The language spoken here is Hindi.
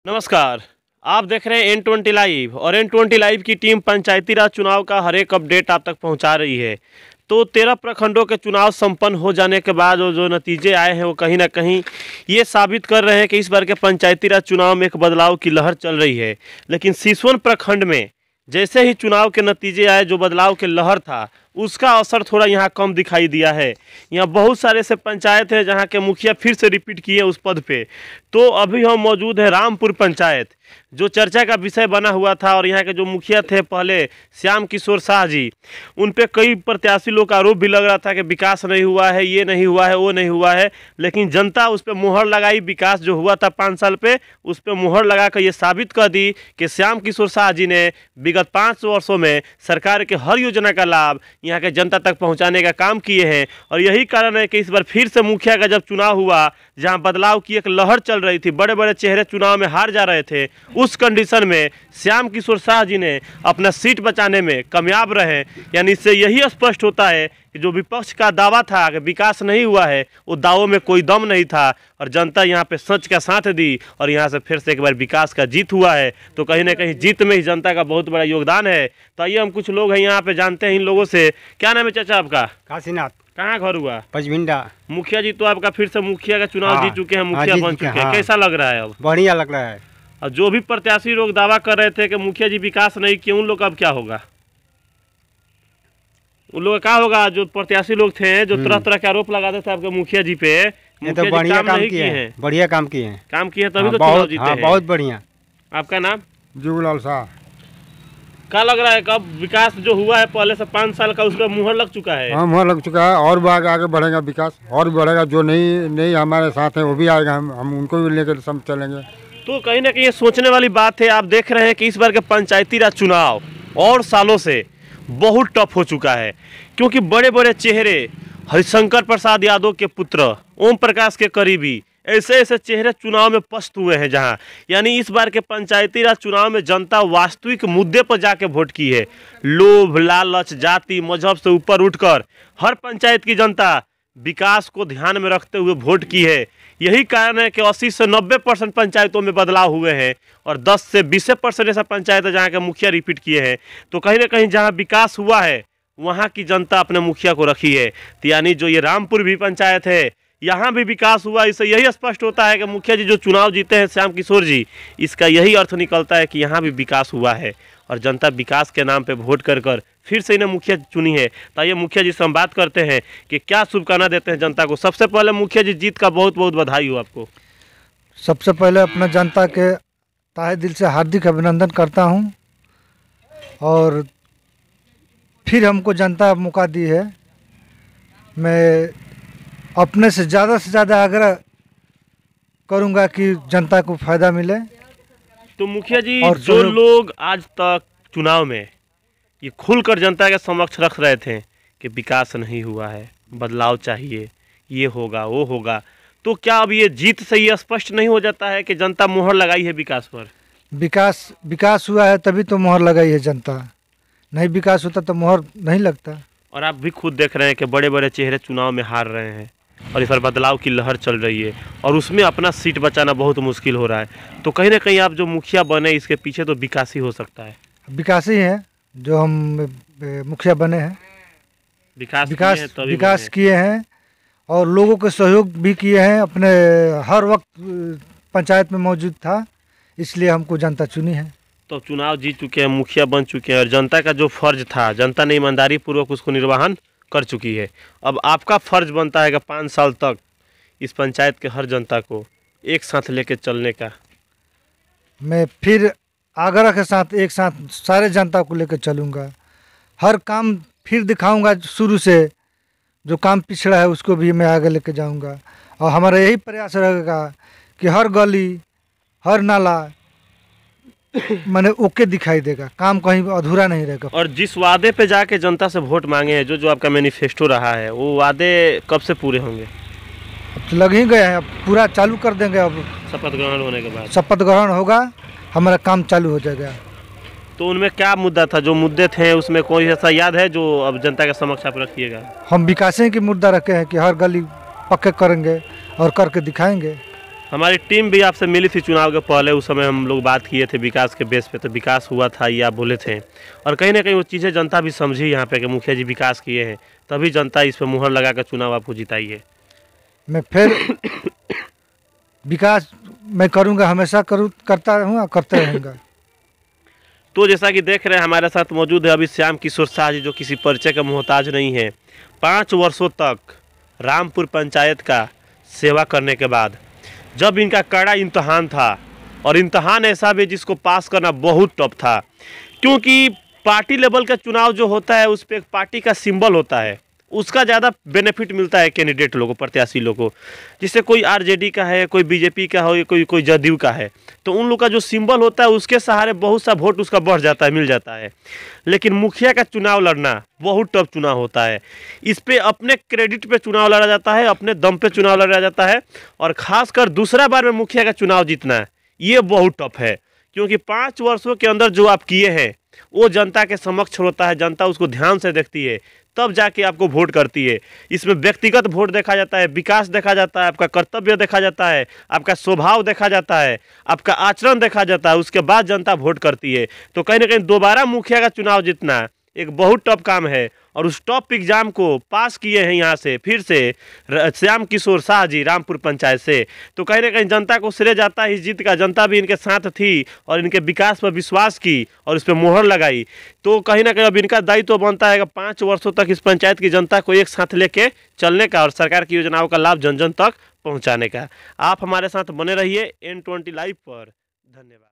नमस्कार। आप देख रहे हैं N20 लाइव और N20 लाइव की टीम पंचायती राज चुनाव का हर एक अपडेट आप तक पहुंचा रही है। तो 13 प्रखंडों के चुनाव संपन्न हो जाने के बाद जो नतीजे आए हैं वो कहीं ना कहीं ये साबित कर रहे हैं कि इस बार के पंचायती राज चुनाव में एक बदलाव की लहर चल रही है। लेकिन सिसवन प्रखंड में जैसे ही चुनाव के नतीजे आए, जो बदलाव के लहर था उसका असर थोड़ा यहाँ कम दिखाई दिया है। यहाँ बहुत सारे ऐसे पंचायत हैं जहाँ के मुखिया फिर से रिपीट किए उस पद पे। तो अभी हम मौजूद हैं रामपुर पंचायत, जो चर्चा का विषय बना हुआ था। और यहाँ के जो मुखिया थे पहले श्याम किशोर शाह जी, उन पे कई प्रत्याशी लोग का आरोप भी लग रहा था कि विकास नहीं हुआ है, ये नहीं हुआ है, वो नहीं हुआ है। लेकिन जनता उस पर मुहर लगाई। विकास जो हुआ था 5 साल पे, उस पर मुहर लगा कर ये साबित कर दी कि श्याम किशोर शाह जी ने विगत 5 वर्षों में सरकार के हर योजना का लाभ यहाँ के जनता तक पहुँचाने का काम किए हैं। और यही कारण है कि इस बार फिर से मुखिया का जब चुनाव हुआ, जहाँ बदलाव की एक लहर चल रही थी, बड़े बड़े चेहरे चुनाव में हार जा रहे थे, उस कंडीशन में श्याम किशोर शाह जी ने अपना सीट बचाने में कामयाब रहे। यानी इससे यही स्पष्ट होता है कि जो विपक्ष का दावा था कि विकास नहीं हुआ है, वो दावों में कोई दम नहीं था। और जनता यहाँ पे सच का साथ दी और यहाँ से फिर से एक बार विकास का जीत हुआ है। तो कहीं ना कहीं जीत में ही जनता का बहुत बड़ा योगदान है। तो आइए हम कुछ लोग हैं यहाँ पे, जानते हैं इन लोगों से। क्या नाम है चाचा आपका? काशीनाथ। कहाँ घर हुआ? पचभिंडा। मुखिया जी तो आपका फिर से मुखिया का चुनाव जीत चुके हैं, मुखिया बन चुके हैं। कैसा लग रहा है अब? बढ़िया लग रहा है। और जो भी प्रत्याशी लोग दावा कर रहे थे कि मुखिया जी विकास नहीं किए, उन लोग का अब क्या होगा? उन लोग का क्या होगा? जो प्रत्याशी लोग थे जो तरह तरह के आरोप लगाते थे आपके मुखिया जी पे, मुखिया तो बढ़िया काम किए हैं। बढ़िया काम किए हैं। काम किए तभी तो चुनाव जीते हैं। बहुत बढ़िया। आपका नाम? जुगलाल शाह। क्या लग रहा है कब विकास जो हुआ है पहले से 5 साल का, उसका मुहर लग चुका है? हाँ, मुहर लग चुका है। और भी आगे बढ़ेगा विकास, और भी बढ़ेगा। जो नहीं हमारे साथ है वो भी आएगा, हम उनको भी लेकर सब चलेंगे। तो कहीं ना कहीं ये सोचने वाली बात है। आप देख रहे हैं कि इस बार के पंचायती राज चुनाव और सालों से बहुत टफ हो चुका है, क्योंकि बड़े बड़े चेहरे, हरिशंकर प्रसाद यादव के पुत्र, ओम प्रकाश के करीबी, ऐसे ऐसे चेहरे चुनाव में पस्त हुए हैं। जहां यानी इस बार के पंचायती राज चुनाव में जनता वास्तविक मुद्दे पर जाके वोट की है। लोभ, लालच, जाति, मजहब से ऊपर उठकर हर पंचायत की जनता विकास को ध्यान में रखते हुए वोट की है। यही कारण है कि 80 से 90% पंचायतों में बदलाव हुए हैं और 10 से 20% ऐसा पंचायत है जहाँ के मुखिया रिपीट किए हैं। तो कहीं ना कहीं जहाँ विकास हुआ है वहाँ की जनता अपने मुखिया को रखी है। तो यानी जो ये रामपुर भी पंचायत है, यहाँ भी विकास हुआ। इससे यही स्पष्ट होता है कि मुखिया जी जो चुनाव जीते हैं श्याम किशोर जी, इसका यही अर्थ निकलता है कि यहाँ भी विकास हुआ है और जनता विकास के नाम पे वोट कर फिर से इन्हें मुखिया चुनी है। तो ये मुखिया जी से हम बात करते हैं कि क्या शुभकामना देते हैं जनता को। सबसे पहले मुखिया जी, जीत का बहुत बहुत बधाई हो आपको। सबसे पहले अपना जनता के तहे दिल से हार्दिक अभिनंदन करता हूँ। और फिर हमको जनता मौका दी है। मैं अपने से ज़्यादा आग्रह करूँगा कि जनता को फ़ायदा मिले। तो मुखिया जी, जो लोग आज तक चुनाव में ये खुलकर जनता के समक्ष रख रहे थे कि विकास नहीं हुआ है, बदलाव चाहिए, ये होगा वो होगा, तो क्या अब ये जीत से ये स्पष्ट नहीं हो जाता है कि जनता मुहर लगाई है विकास पर? विकास हुआ है तभी तो मुहर लगाई है जनता। नहीं विकास होता तो मुहर नहीं लगता। और आप भी खुद देख रहे हैं कि बड़े बड़े चेहरे चुनाव में हार रहे हैं और इस पर बदलाव की लहर चल रही है और उसमें अपना सीट बचाना बहुत मुश्किल हो रहा है। तो कहीं ना कहीं आप जो मुखिया बने, इसके पीछे तो विकास ही हो सकता है। विकास ही है जो हम मुखिया बने हैं। विकास किए हैं और लोगों के सहयोग भी किए हैं। अपने हर वक्त पंचायत में मौजूद था, इसलिए हमको जनता चुनी है। तो चुनाव जीत चुके हैं, मुखिया बन चुके हैं और जनता का जो फर्ज था, जनता ने ईमानदारी पूर्वक उसको निर्वहन कर चुकी है। अब आपका फर्ज बनता है कि 5 साल तक इस पंचायत के हर जनता को एक साथ लेके चलने का। मैं फिर आग्रह के साथ एक साथ सारे जनता को लेकर चलूँगा। हर काम फिर दिखाऊंगा, शुरू से जो काम पिछड़ा है उसको भी मैं आगे लेके जाऊंगा। और हमारा यही प्रयास रहेगा कि हर गली, हर नाला मैंने ओके दिखाई देगा, काम कहीं अधूरा नहीं रहेगा। और जिस वादे पे जाके जनता से वोट मांगे हैं, जो आपका मैनिफेस्टो रहा है, वो वादे कब से पूरे होंगे? अब तो लग ही गए हैं, अब पूरा चालू कर देंगे। अब शपथ ग्रहण होने के बाद शपथ ग्रहण होगा, हमारा काम चालू हो जाएगा। तो उनमें क्या मुद्दा था? जो मुद्दे थे उसमें कोई ऐसा याद है जो अब जनता के समक्ष आप रखिएगा? हम विकास की मुद्दा रखे हैं कि हर गली पक्के करेंगे और करके दिखाएंगे। हमारी टीम भी आपसे मिली थी चुनाव के पहले, उस समय हम लोग बात किए थे विकास के बेस पे, तो विकास हुआ था ये आप बोले थे। और कहीं ना कहीं वो चीज़ें जनता भी समझी यहाँ पे कि मुखिया जी विकास किए हैं, तभी जनता इस पर मुहर लगा कर चुनाव आपको जिताई है। मैं फिर विकास मैं करूँगा, हमेशा करता रहूँगा, करते रहूँगा। तो जैसा कि देख रहे हैं हमारे साथ मौजूद है अभी श्याम किशोर शाह जी, जो किसी परिचय का मोहताज नहीं है। 5 वर्षों तक रामपुर पंचायत का सेवा करने के बाद जब इनका कड़ा इम्तहान था, और इम्तहान ऐसा भी जिसको पास करना बहुत टफ था, क्योंकि पार्टी लेवल का चुनाव जो होता है उस पर एक पार्टी का सिंबल होता है, उसका ज़्यादा बेनिफिट मिलता है कैंडिडेट लोगों को, प्रत्याशी लोगों को। जैसे कोई आरजेडी का है, कोई बीजेपी का हो, कोई जदयू का है, तो उन लोग का जो सिंबल होता है उसके सहारे बहुत सा वोट उसका बढ़ जाता है, मिल जाता है। लेकिन मुखिया का चुनाव लड़ना बहुत टफ चुनाव होता है। इस पे अपने क्रेडिट पे चुनाव लड़ा जाता है, अपने दम पे चुनाव लड़ा जाता है, और ख़ासकर दूसरा बार में मुखिया का चुनाव जीतना ये बहुत टफ है, क्योंकि 5 वर्षों के अंदर जो आप किए हैं वो जनता के समक्ष होता है, जनता उसको ध्यान से देखती है, तब जाके आपको वोट करती है। इसमें व्यक्तिगत वोट देखा जाता है, विकास देखा जाता है, आपका कर्तव्य देखा जाता है, आपका स्वभाव देखा जाता है, आपका आचरण देखा जाता है, उसके बाद जनता वोट करती है। तो कहीं ना कहीं दोबारा मुखिया का चुनाव जीतना एक बहुत टफ काम है, और उस टॉप एग्जाम को पास किए हैं यहाँ से फिर से श्याम किशोर शाह जी रामपुर पंचायत से। तो कहीं ना कहीं जनता को श्रेय जाता है इस जीत का, जनता भी इनके साथ थी और इनके विकास पर विश्वास की और इस पर मोहर लगाई। तो कहीं ना कहीं अब इनका दायित्व तो बनता है कि 5 वर्षों तक इस पंचायत की जनता को एक साथ लेके चलने का और सरकार की योजनाओं का लाभ जन जन तक पहुँचाने का। आप हमारे साथ बने रहिए N20 लाइव पर। धन्यवाद।